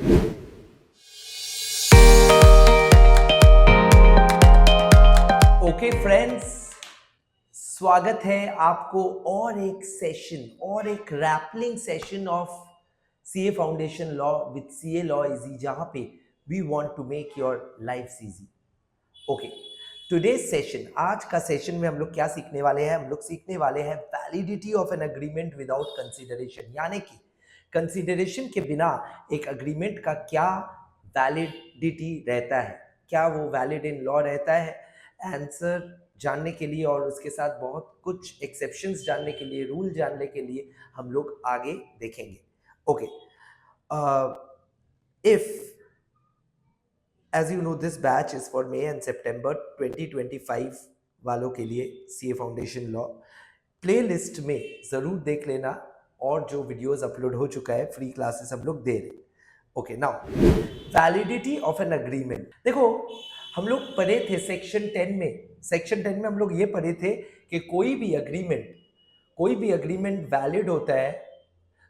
Okay friends, स्वागत है आपको और एक wrapping session of CA foundation law with CA law easy, जहां पे we want to make your life easy. Okay, today session, आज का सेशन में हम लोग क्या सीखने वाले हैं? हम लोग सीखने वाले हैं validity of an agreement without consideration, यानी कि कंसिडरेशन के बिना एक अग्रीमेंट का क्या वैलिडिटी रहता है, क्या वो वैलिड इन लॉ रहता है? आंसर जानने के लिए और उसके साथ बहुत कुछ एक्सेप्शंस जानने के लिए, रूल जानने के लिए हम लोग आगे देखेंगे। Okay, if as you know, this batch is for May and September 2025 वालों के लिए सीए फाउंडेशन लॉ। प्लेलिस्ट में जरूर देख लेना, और जो वीडियोस अपलोड हो चुका है, फ्री क्लासेस हम लोग दे रहे। Okay, now validity of an agreement. देखो, हम लोग पढ़े थे सेक्शन 10 में हम लोग ये पढ़े थे कि कोई भी अग्रीमेंट वैलिड होता है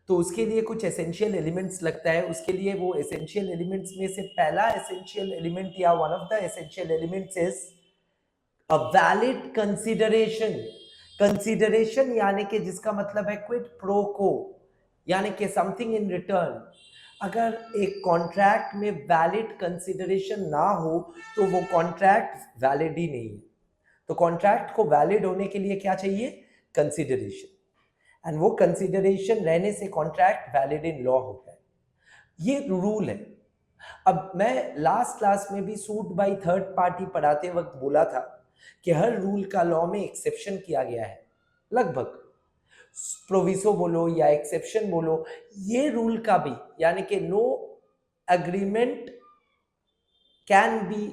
तो उसके लिए कुछ एसेंशियल एलिमेंट्स लगता है। उसके लिए वो एसेंशियल एलिमेंट्स में से पहला एसेंशियल एलिमेंट या one of the essential elements is a valid consideration, यानी कि जिसका मतलब है क्विड प्रो को, यानी कि समथिंग इन रिटर्न। अगर एक कॉन्ट्रैक्ट में वैलिड कंसीडरेशन ना हो तो वो कॉन्ट्रैक्ट वैलिड ही नहीं है। तो कॉन्ट्रैक्ट को वैलिड होने के लिए क्या चाहिए? कंसीडरेशन, एंड वो कंसीडरेशन रहने से कॉन्ट्रैक्ट वैलिड इन लॉ होता है। ये रूल है। अब मैं लास्ट क्लास में भी सूट बाय थर्ड पार्टी पढ़ाते वक्त बोला था कि हर रूल का लॉ में एक्सेप्शन किया गया है, लगभग प्रोविसो बोलो या एक्सेप्शन बोलो, ये रूल का भी, यानी कि no agreement can be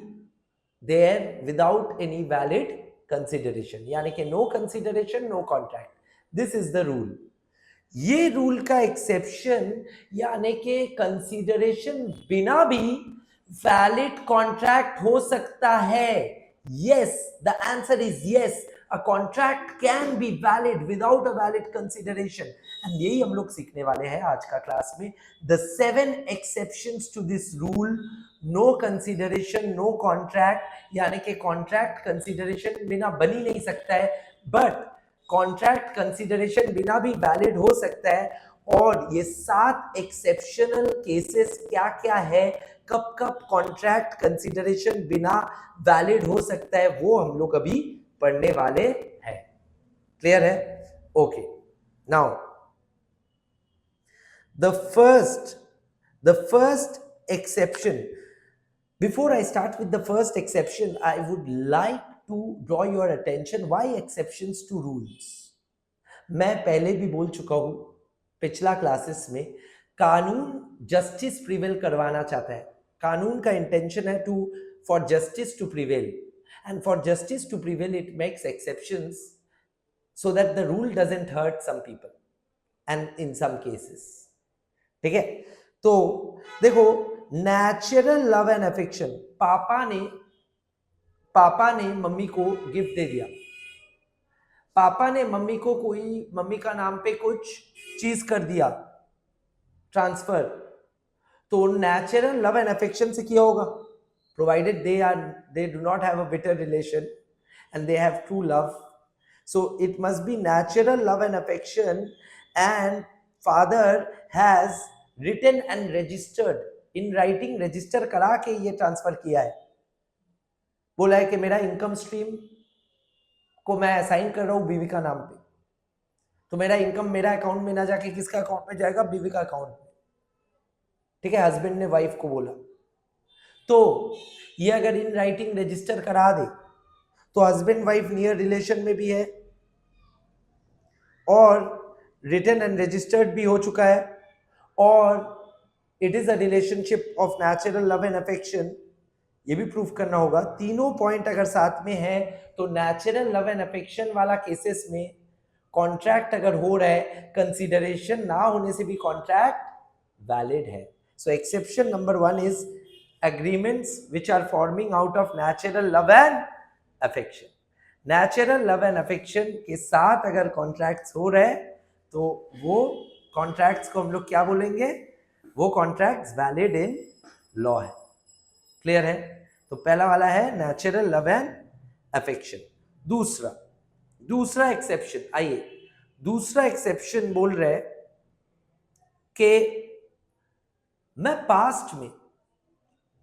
there without any valid consideration, यानी कि no consideration no contract. This is the rule. ये रूल का एक्सेप्शन, यानी कि कंसीडरेशन बिना भी वैलिड कॉन्ट्रैक्ट हो सकता है। Yes, the answer is yes, a contract can be valid without a valid consideration. And यही हम लोग सीखने वाले हैं आज का क्लास में, the 7 exceptions to this rule. No consideration no contract, यानी कि कॉन्ट्रैक्ट कंसीडरेशन बिना बन ही नहीं सकता है, बट कॉन्ट्रैक्ट कंसीडरेशन बिना भी वैलिड हो सकता है। और ये 7 एक्सेप्शनल केसेस क्या क्या है, कब कब कॉन्ट्रैक्ट कंसीडरेशन बिना वैलिड हो सकता है, वो हम लोग अभी पढ़ने वाले हैं। क्लियर है? Okay, now the first exception. Before I start with the first exception, I would like to draw your attention why exceptions to rules. मैं पहले भी बोल चुका हूं पिछला क्लासेस में, कानून जस्टिस प्रिवेल करवाना चाहता है। कानून का इंटेंशन है to for justice to prevail, and for justice to prevail it makes exceptions so that the rule doesn't hurt some people and in some cases. ठीक है? तो देखो, नेचुरल लव एंड अफेक्शन, पापा ने मम्मी को gift दे दिया, पापा ने मम्मी को मम्मी का नाम पे कुछ चीज कर दिया ट्रांसफर, तो नेचुरल लव एंड अफेक्शन से किया होगा, provided they do not have a bitter relation and they have true love. So it must be natural love and affection, and father has written and registered, in writing register करा के ये transfer किया है। बोला है कि मेरा income stream को मैं असाइन कर रहा हूं बीवी का नाम पे, तो मेरा इनकम मेरा अकाउंट में ना जाके किसका अकाउंट में जाएगा? बीवी का अकाउंट में। ठीक है? हस्बैंड ने वाइफ को बोला, तो ये अगर इन राइटिंग रजिस्टर करा दे तो हस्बैंड वाइफ नियर रिलेशन में भी है और रिटन एंड रजिस्टर्ड भी हो चुका है, और it is a relationship of natural love and affection, ये भी प्रूफ करना होगा। तीनों पॉइंट अगर साथ में है तो नेचुरल लव एंड अफेक्शन वाला केसेस में कॉन्ट्रैक्ट अगर हो रहा है, कंसीडरेशन ना होने से भी कॉन्ट्रैक्ट वैलिड है। So exception number 1 is agreements which are forming out of natural love and affection. Natural love and affection के साथ अगर कॉन्ट्रैक्ट्स हो रहे हैं तो वो कॉन्ट्रैक्ट्स को हम लोग क्या बोलेंगे? वो कॉन्ट्रैक्ट्स वैलिड इन लॉ है। क्लियर है? तो पहला वाला है नेचुरल लव एंड अफेक्शन। दूसरा एक्सेप्शन, आइए दूसरा एक्सेप्शन बोल रहे कि मैं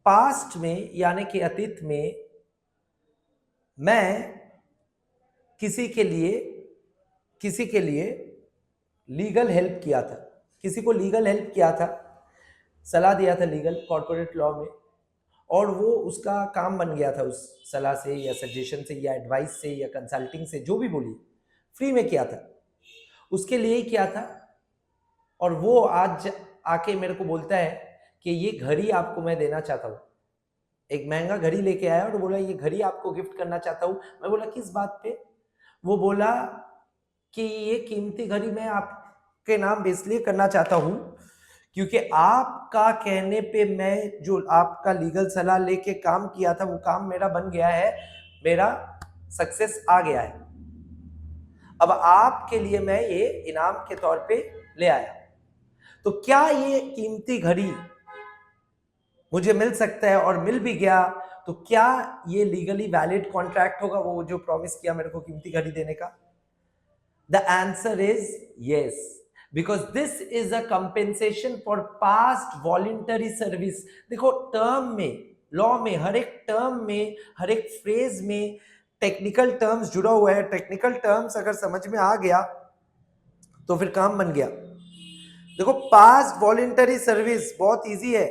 पास्ट में यानी कि अतीत में मैं किसी के लिए लीगल हेल्प किया था, किसी को लीगल हेल्प किया था, सलाह दिया था लीगल कॉर्पोरेट लॉ में, और वो उसका काम बन गया था उस सलाह से या सजेशन से या एडवाइस से या कंसल्टिंग से, जो भी बोलिए, फ्री में किया था, उसके लिए ही किया था। और वो आज आके मेरे को बोलता है कि ये घड़ी आपको मैं देना चाहता हूँ, एक महंगा घड़ी लेके आया और बोला ये घड़ी आपको गिफ्ट करना चाहता हूँ। मैं बोला किस बात पे? वो बोला कि ये कीमती घड़ी मैं आपके नाम इसलिए करना चाहता हूँ क्योंकि आपका कहने पे मैं जो आपका लीगल सलाह लेके काम किया था वो काम मेरा बन गया है, मेरा सक्सेस आ गया है, अब आपके लिए मैं ये इनाम के तौर पे ले आया। तो क्या ये कीमती घड़ी मुझे मिल सकता है, और मिल भी गया तो क्या ये लीगली वैलिड कॉन्ट्रैक्ट होगा, वो जो प्रॉमिस किया मेरे को कीमती घड़ी देने का? The answer is yes, because this is a compensation for past voluntary service. देखो टर्म में, लॉ में हर एक टर्म में, हर एक फ्रेज में टेक्निकल टर्म्स जुड़ा हुआ है। टेक्निकल टर्म्स अगर समझ में आ गया तो फिर काम बन गया। देखो पास्ट वॉलंटरी सर्विस बहुत इजी है।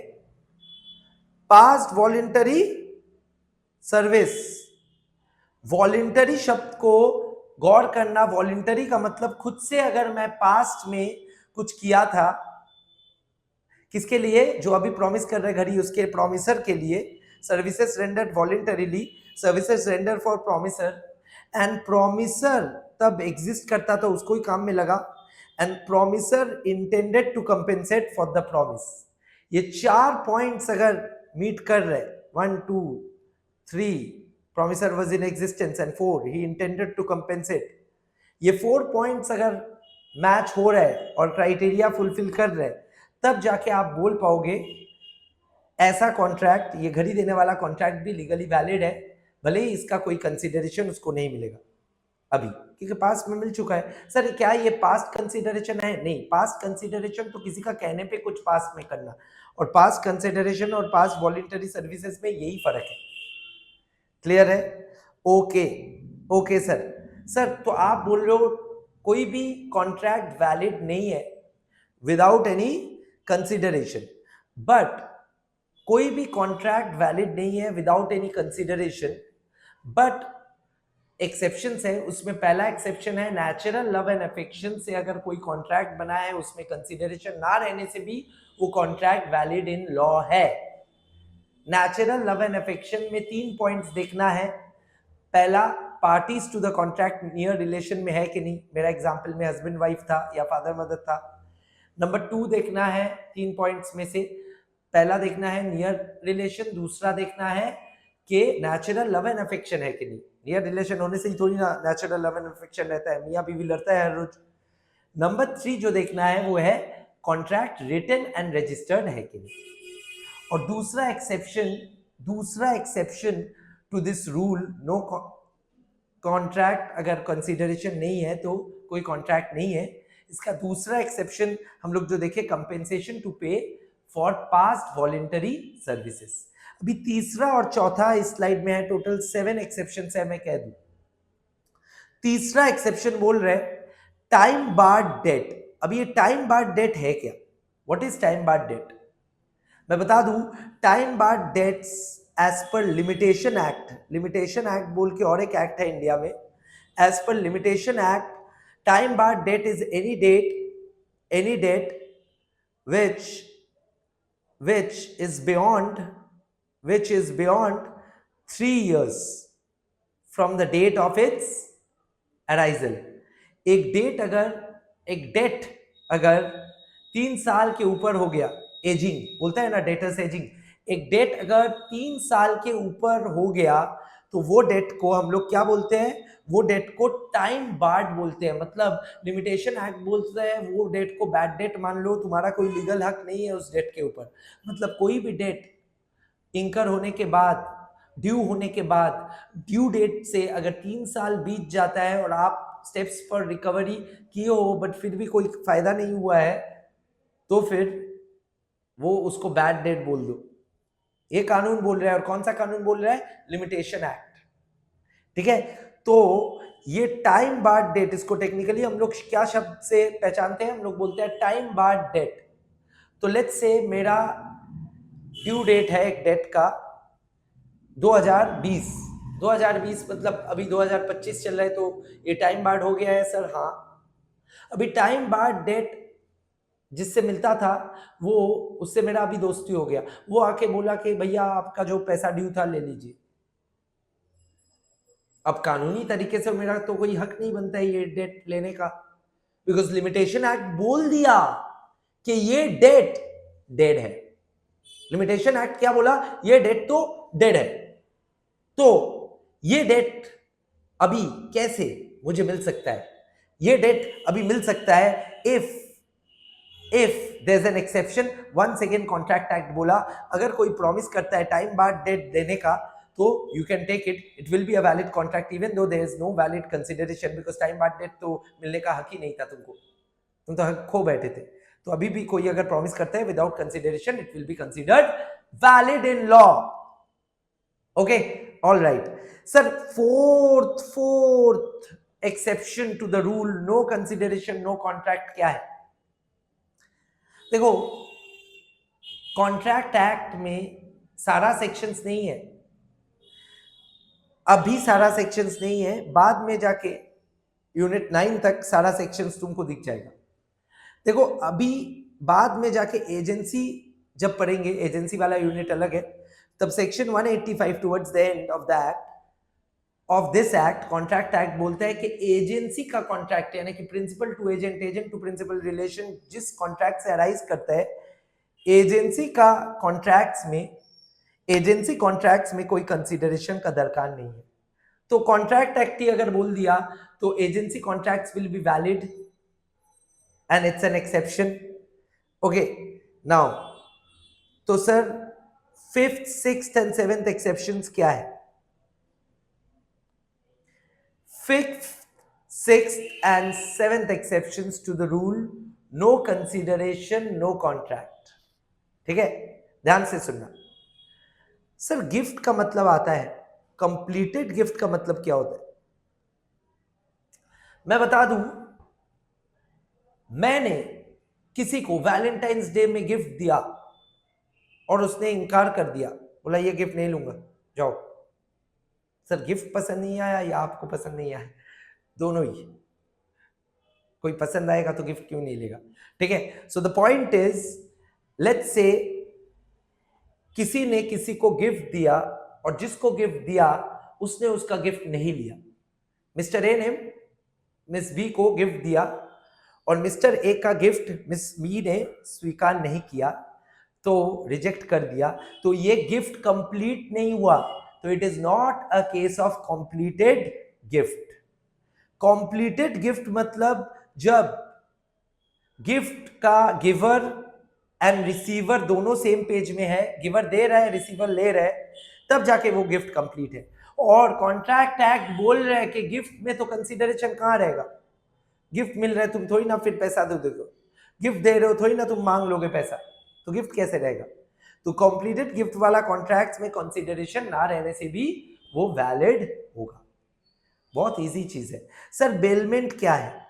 पास्ट वॉलंटरी सर्विस, वॉलंटरी शब्द को गौर करना, वॉलंटरी का मतलब खुद से अगर मैं पास्ट में कुछ किया था, किसके लिए? जो अभी प्रॉमिस कर रहे घड़ी, उसके प्रॉमिसर के लिए। Services rendered voluntarily, services render for promisor, and promisor तब एग्जिस्ट करता था, उसको ही काम में लगा, and promisor intended to compensate for the promise. ये 4 पॉइंट्स अगर मीट कर रहे, 1 2 3, promisor was in existence, and 4 he intended to compensate, ये 4 पॉइंट्स अगर मैच हो रहा है और क्राइटेरिया फुलफिल कर रहे हैं, तब जाके आप बोल पाओगे ऐसा कॉन्ट्रैक्ट, ये घड़ी देने वाला कॉन्ट्रैक्ट भी लीगली वैलिड है, भले ही इसका कोई कंसिडरेशन उसको नहीं मिलेगा अभी, क्योंकि पास्ट में मिल चुका है। सर क्या ये पास्ट कंसिडरेशन है? नहीं, पास्ट कंसिडरेशन तो किसी का कहने पे कुछ पास्ट में करना, और पास्ट कंसिडरेशन और पास्ट वॉलंटरी सर्विसेज में यही फर्क है। क्लियर है? ओके सर तो आप बोल रहे हो कोई भी कॉन्ट्रैक्ट वैलिड नहीं है विदाउट एनी कंसिडरेशन, बट कोई भी कॉन्ट्रैक्ट वैलिड नहीं है without any consideration, but exceptions है। उसमें पहला एक्सेप्शन है नेचुरल लव एंड अफेक्शन से अगर कोई कॉन्ट्रैक्ट बना है, उसमें कंसिडरेशन ना रहने से भी वो कॉन्ट्रैक्ट वैलिड इन लॉ है। नेचुरल लव एंड अफेक्शन में 3 पॉइंट्स देखना है। पहला, parties to the contract near relation में है कि नहीं, मेरा एग्जांपल में हस्बैंड वाइफ था या फादर मदर था। नंबर 2 देखना है 3 पॉइंट्स में से, पहला देखना है नियर रिलेशन, दूसरा देखना है कि नेचुरल लव एंड अफेक्शन है कि नहीं। नियर रिलेशन होने से ही थोड़ी ना नेचुरल लव एंड अफेक्शन रहता है, मियाँ बीवी लड़ता है हर रोज। नंबर 3 जो देखना है वो है कॉन्ट्रैक्ट रिटन एंड रजिस्टर्ड है कि नहीं। और दूसरा exception to this rule, no contract, अगर कंसिडरेशन नहीं है तो कोई कॉन्ट्रैक्ट नहीं है। इसका दूसरा एक्सेप्शन हम लोग जो देखे, कंपेंसेशन टू पे फॉर पास्ट वॉलंटरी सर्विसेज। अभी तीसरा और चौथा इस स्लाइड में है, टोटल 7 एक्सेप्शन है, मैं कह दूं। तीसरा एक्सेप्शन बोल रहे टाइम बार्ड डेट। अब ये टाइम बार्ड डेट है क्या? What is time barred date? मैं बता दूं, time barred dates as per limitation act बोल के और एक एक्ट है इंडिया में, as per limitation act time barred date is any date which is beyond 3 years from the date of its arisal। एक डेट अगर 3 साल के ऊपर हो गया, एजिंग बोलता है ना, डेटर्स एजिंग, एक डेट अगर 3 साल के ऊपर हो गया तो वो डेट को हम लोग क्या बोलते हैं, वो डेट को टाइम बार्ड बोलते हैं। मतलब लिमिटेशन एक्ट बोलते हैं वो डेट को बैड डेट मान लो, तुम्हारा कोई लीगल हक नहीं है उस डेट के ऊपर। मतलब कोई भी डेट इंकर होने के बाद, ड्यू होने के बाद, ड्यू डेट से अगर 3 साल बीत जाता है और आप स्टेप्स पर रिकवरी किए हो बट फिर भी कोई फायदा नहीं हुआ है, तो फिर वो उसको बैड डेट बोल दो। ये कानून बोल रहा है। और कौन सा कानून बोल रहा है? Limitation act. ठीक है, तो ये टाइम बार्ड डेट, इसको टेक्निकली हम लोग क्या शब्द से पहचानते हैं? हम लोग बोलते हैं टाइम बार्ड डेट। तो लेट्स से मेरा ड्यू डेट है एक डेट का 2020 मतलब अभी 2025 चल रहा है, तो ये टाइम बार्ड हो गया है सर? हाँ। अभी टाइम बार्ड डेट जिससे मिलता था वो, उससे मेरा अभी दोस्ती हो गया। वो आके बोला कि भैया आपका जो पैसा ड्यू था ले लीजिए। अब कानूनी तरीके से मेरा तो कोई हक नहीं बनता है ये डेट लेने का, बिकॉज लिमिटेशन एक्ट बोल दिया कि ये डेट डेड है। लिमिटेशन एक्ट क्या बोला? ये डेट तो डेड है। तो ये डेट अभी कैसे मुझे मिल सकता है? ये डेट अभी मिल सकता है if there is an exception. Once again contract act बोला, अगर कोई प्रॉमिस करता है टाइम बार्ड डेट देने का, तो you can take it will be a valid contract even though there is no valid consideration, because time barred date तो मिलने का हक ही नहीं था तुमको, तुम तो हक खो बैठे थे। तो अभी भी कोई अगर प्रॉमिस करता है without consideration, it will be considered valid in law. Okay, all right sir. Fourth exception to the rule no consideration no contract क्या है? देखो, कॉन्ट्रैक्ट एक्ट में सारा सेक्शंस नहीं है, अभी सारा सेक्शंस नहीं है, बाद में जाके यूनिट 9 तक सारा सेक्शंस तुमको दिख जाएगा। देखो, अभी बाद में जाके एजेंसी जब पढ़ेंगे, एजेंसी वाला यूनिट अलग है, तब section 185 towards the end of the act of this act, contract act बोलता है कि एजेंसी का कॉन्ट्रैक्ट, यानी कि principal to agent, agent to principal relation जिस कॉन्ट्रैक्ट से अराइज करता है, एजेंसी का कॉन्ट्रैक्ट्स में, एजेंसी कॉन्ट्रैक्ट्स में कोई कंसिडरेशन का दरकार नहीं है। तो कॉन्ट्रैक्ट एक्ट ही अगर बोल दिया तो agency contracts will be valid and it's an exception. Okay, now तो sir 5th, 6th and 7th exceptions क्या है? 5th, 6th and 7th exceptions to the rule no consideration no contract। ठीक है, ध्यान से सुनना। सर गिफ्ट का मतलब आता है, कंप्लीटेड गिफ्ट का मतलब क्या होता है? मैं बता दूं, मैंने किसी को वैलेंटाइंस डे में गिफ्ट दिया और उसने इनकार कर दिया, बोला ये गिफ्ट नहीं लूंगा, जाओ। सर गिफ्ट पसंद नहीं आया या आपको पसंद नहीं आया? दोनों ही। कोई पसंद आएगा तो गिफ्ट क्यों नहीं लेगा? ठीक है, so the point is, let's say किसी ने किसी को गिफ्ट दिया और जिसको गिफ्ट दिया उसने उसका गिफ्ट नहीं लिया। मिस्टर ए ने मिस बी को गिफ्ट दिया और मिस्टर ए का गिफ्ट मिस बी ने स्वीकार नहीं किया, तो रिजेक्ट कर दिया, तो ये गिफ्ट कंप्लीट नहीं हुआ, तो it is not a case of completed gift. Completed gift मतलब जब गिफ्ट का गिवर एंड रिसीवर दोनों सेम पेज में है, गिवर दे रहा है, रिसीवर ले रहा है, तब जाके वो गिफ्ट कंप्लीट है। और कॉन्ट्रैक्ट एक्ट बोल रहा है कि गिफ्ट में तो कंसीडरेशन कहां रहेगा? गिफ्ट मिल रहा है, तुम थोड़ी ना फिर पैसा दो दोगे, गिफ्ट दे रहे हो थोड़ी ना तुम मांग लोगे पैसा, तो गिफ्ट कैसे रहेगा? तो कंप्लीटेड गिफ्ट वाला कॉन्ट्रैक्ट में कंसीडरेशन ना रहने से भी वो वैलिड होगा। बहुत इजी चीज है। सर बेलमेंट क्या है?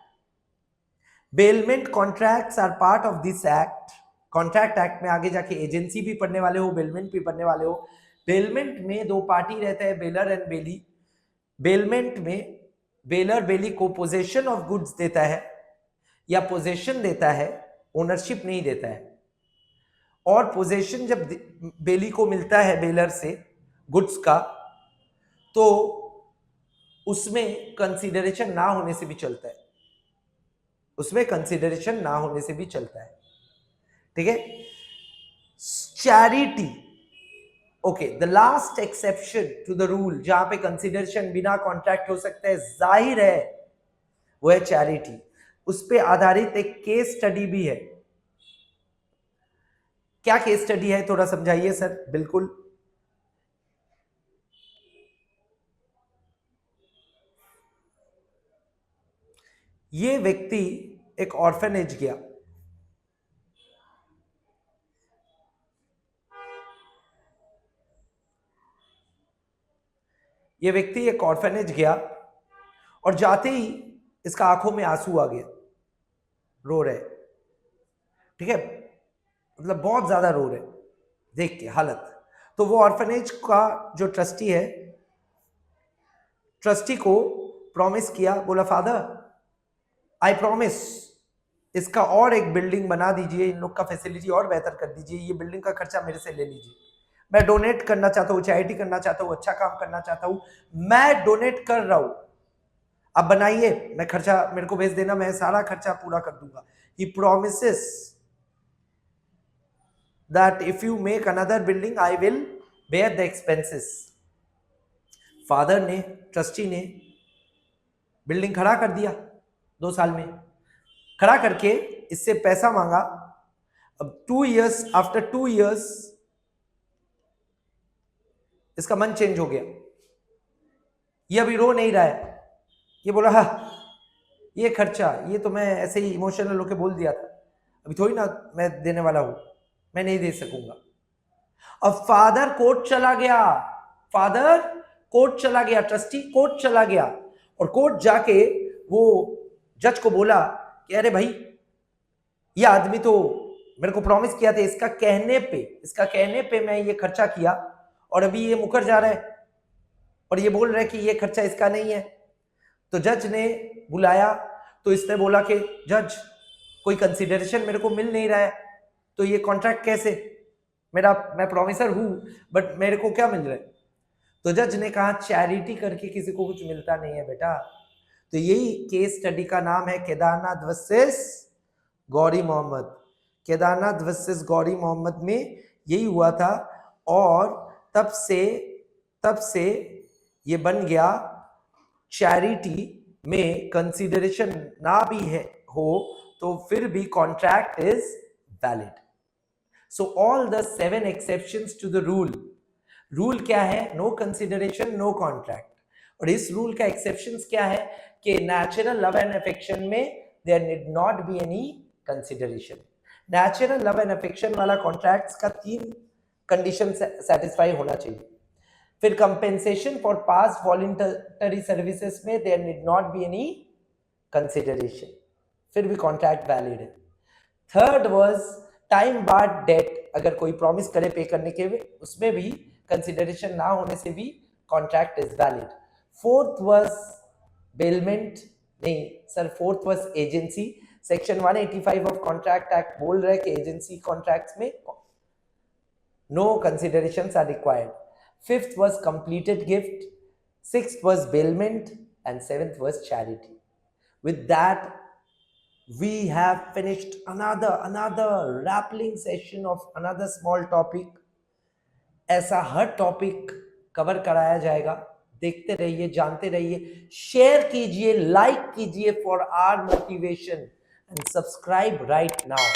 Bailment contracts are part of this act. Contract act में आगे जाके एजेंसी भी पढ़ने वाले हो, बेलमेंट भी पढ़ने वाले हो। बेलमेंट में दो पार्टी रहते हैं, बेलर एंड बेली। बेलमेंट में बेलर बेली को पोजेशन ऑफ गुड्स देता है या पोजेशन देता है, ओनरशिप नहीं देता है। और पोजेशन जब बेली को मिलता है बेलर से गुड्स का, तो उसमें कंसीडरेशन ना होने से भी चलता है, उसमें कंसीडरेशन ना होने से भी चलता है। ठीक है, charity. Okay, the last exception to the rule जहां पे कंसिडरेशन बिना कॉन्ट्रैक्ट हो सकता है, जाहिर है वो है चैरिटी। उस पे आधारित एक केस स्टडी भी है। क्या केस स्टडी है, थोड़ा समझाइए सर। बिल्कुल, ये व्यक्ति एक ऑर्फनेज गया, ये व्यक्ति एक ऑर्फनेज गया और जाते ही इसका आंखों में आंसू आ गया, रो रहे, ठीक है, मतलब बहुत ज्यादा रो रहे देख के हालत। तो वो ऑर्फनेज का जो ट्रस्टी है, ट्रस्टी को प्रॉमिस किया, बोला फादर आई प्रॉमिस इसका और एक बिल्डिंग बना दीजिए, इन लोग का फैसिलिटी और बेहतर कर दीजिए, ये बिल्डिंग का खर्चा मेरे से ले लीजिए, मैं डोनेट करना चाहता हूँ, चैरिटी करना चाहता हूँ, अच्छा काम करना चाहता हूँ, मैं डोनेट कर रहा हूं, आप बनाइए, मैं खर्चा मेरे को भेज देना, मैं सारा खर्चा पूरा कर दूंगा। He promises that if you make another building I will bear the expenses. Father ने, ट्रस्टी ने बिल्डिंग खड़ा कर दिया, 2 साल में खड़ा करके इससे पैसा मांगा। अब 2 years, आफ्टर 2 years इसका मन चेंज हो गया, ये अभी रो नहीं रहा है, ये बोला हाँ ये खर्चा, ये तो मैं ऐसे ही इमोशनल होकर बोल दिया था, अभी थोड़ी ना मैं देने वाला हूं, मैं नहीं दे सकूंगा। अब फादर कोर्ट चला गया, फादर कोर्ट चला गया, ट्रस्टी कोर्ट चला गया, और कोर्ट जाके वो जज को बोला कि अरे भाई ये आदमी तो मेरे को प्रॉमिस किया था, इसका कहने पे मैं ये खर्चा किया और अभी ये मुकर जा रहा है और ये बोल रहा है कि ये खर्चा इसका नहीं है। तो जज ने बुलाया, तो इसने बोला कि जज कोई कंसिडरेशन मेरे को मिल नहीं रहा है, तो ये कॉन्ट्रैक्ट कैसे, मैं प्रॉमिसर हूं बट मेरे को क्या मिल रहा है। तो जज ने कहा चैरिटी करके किसी को कुछ मिलता नहीं है बेटा। तो यही केस स्टडी का नाम है केदारनाथ वर्सेस गौरी मोहम्मद। केदारनाथ वर्सेस गौरी मोहम्मद में यही हुआ था, और तब से ये बन गया चैरिटी में कंसिडरेशन ना भी है हो तो फिर भी contract is valid. So all the 7 exceptions to the rule क्या है, नो कंसिडरेशन नो कॉन्ट्रैक्ट। और इस रूल का एक्सेप्शंस क्या है कि नेचुरल लव एंड अफेक्शन में there need not be any consideration. Natural love and affection वाला कॉन्ट्रैक्ट्स का 3 कंडीशन सेटिस्फाई होना चाहिए। फिर compensation for past voluntary services में there need not be any consideration, फिर भी कॉन्ट्रैक्ट वैलिड है। Third was time barred debt, अगर कोई प्रॉमिस करे पे करने के, उसमें भी कंसिडरेशन ना होने से भी contract is valid. Fourth was bailment, नहीं sir, fourth was agency. Section 185 of contract act बोल रहा है कि एजेंसी कॉन्ट्रैक्ट्स में no considerations are required. Fifth was completed gift, sixth was bailment, and 7th was charity. With that, we have finished another rappling session of another small topic. ऐसा हर topic cover कराया जाएगा, देखते रहिए, जानते रहिए, share कीजिए, like कीजिए for our motivation, and subscribe right now.